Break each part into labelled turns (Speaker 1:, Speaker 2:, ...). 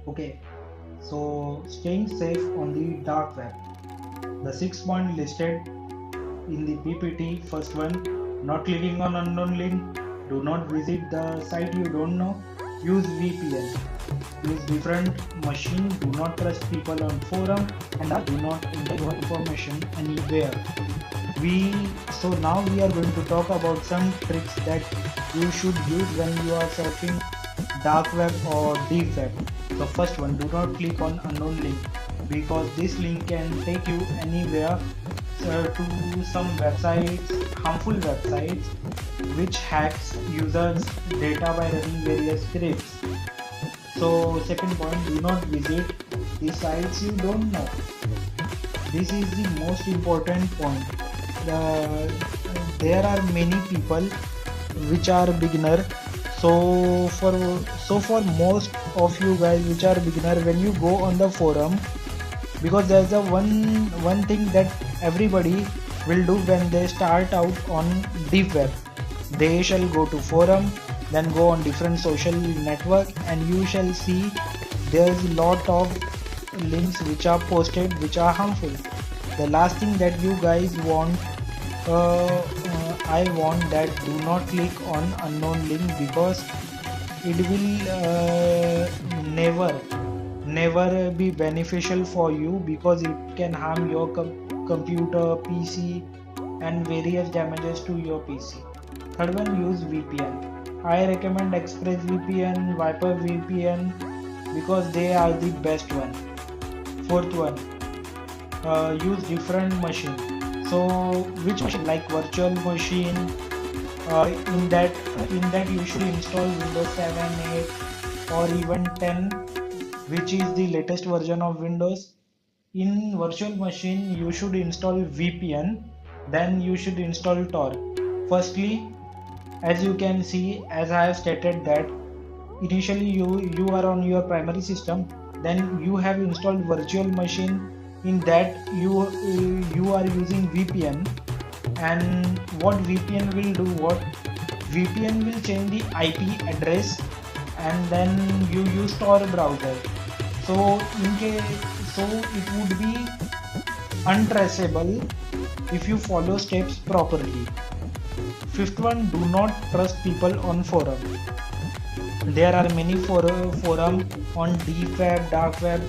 Speaker 1: Okay, so staying safe on the dark web. The 6 point listed in the PPT, first one, not clicking on unknown link, do not visit the site you don't know, use VPN, use different machine, do not trust people on forum, and do not enter your information anywhere. We so now we are going to talk about some tricks that you should use when you are surfing dark web or deep web. So first one, do not click on unknown link because this link can take you anywhere to some websites, harmful websites, which hacks users data by running various scripts. So second point, do not visit the sites you don't know. This is the most important point. There are many people which are beginner. So for most of you guys which are beginner, when you go on the forum, because there's a one thing that everybody will do when they start out on deep web, they shall go to forum, then go on different social network, and you shall see there's a lot of links which are posted which are harmful. The last thing that you guys want, I want that do not click on unknown link because it will never be beneficial for you, because it can harm your computer, PC, and various damages to your PC. Third one, use VPN. I recommend ExpressVPN, Viper VPN, because they are the best one. Fourth one, use different machine. So which machine? Like virtual machine. In that you should install Windows 7, 8, or even 10, which is the latest version of Windows. In virtual machine you should install VPN, then you should install Tor. Firstly, as you can see, as I have stated that initially you are on your primary system, then you have installed virtual machine. In that you are using VPN, and what VPN will do, what VPN will change the IP address, and then you use Tor browser. So in case, so it would be untraceable if you follow steps properly. Fifth one, do not trust people on forum. There are many forum on deep web, dark web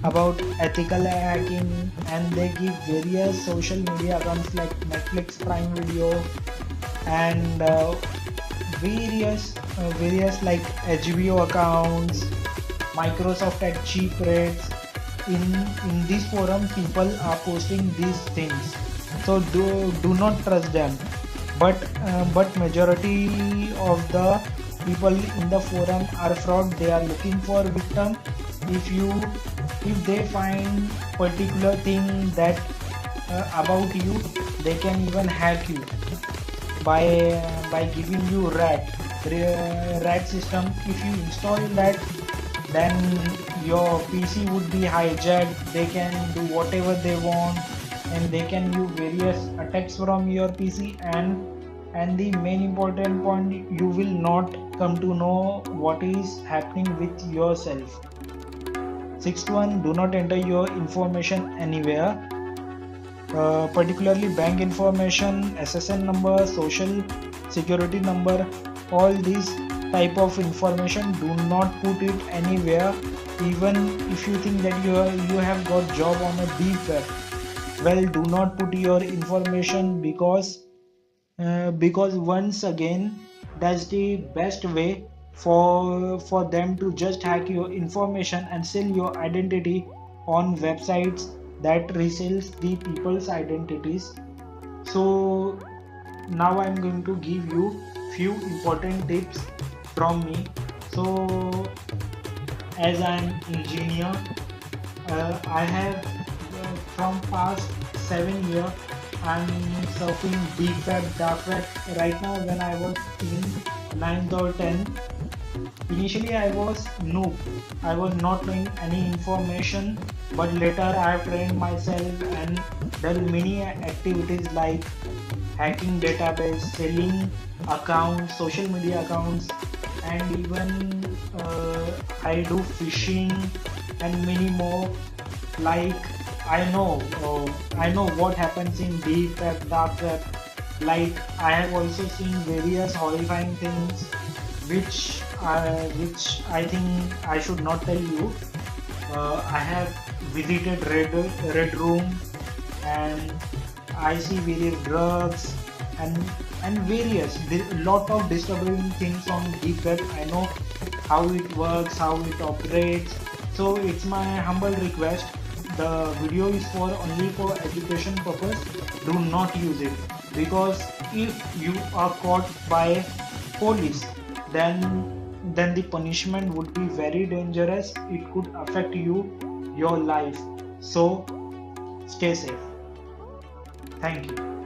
Speaker 1: about ethical hacking, and they give various social media accounts like Netflix Prime Video, and various like HBO accounts, Microsoft at cheap rates. In this forum, people are posting these things, so do not trust them. But majority of the people in the forum are fraud. They are looking for victim. If they find particular thing that about you, they can even hack you by giving you rat system. If you install that, then your PC would be hijacked. They can do whatever they want, and they can use various attacks from your PC, and the main important point, you will not come to know what is happening with yourself. Sixth one, do not enter your information anywhere, particularly bank information, SSN number, social security number. All these type of information, do not put it anywhere. Even if you think that you have got job on a deep web, well, do not put your information, because once again, that's the best way for them to just hack your information and sell your identity on websites that resells the people's identities. So now I'm going to give you few important tips from me. So as I'm engineer, I have from past 7 years I'm surfing deep web, dark web. Right now, when I was in 9th or 10th, initially I was noob. I was not knowing any information, but later I have trained myself and done many activities like hacking database, selling accounts, social media accounts, and even I do fishing and many more. Like I know what happens in deep web, dark web. Like I have also seen various horrifying things, which I think I should not tell you. I have visited Red Room, and I see various drugs and various lot of disturbing things on deep web. I know how it works, how it operates. So it's my humble request. The video is for only for education purpose. Do not use it, because if you are caught by police, then the punishment would be very dangerous. It could affect your life. So stay safe. Thank you.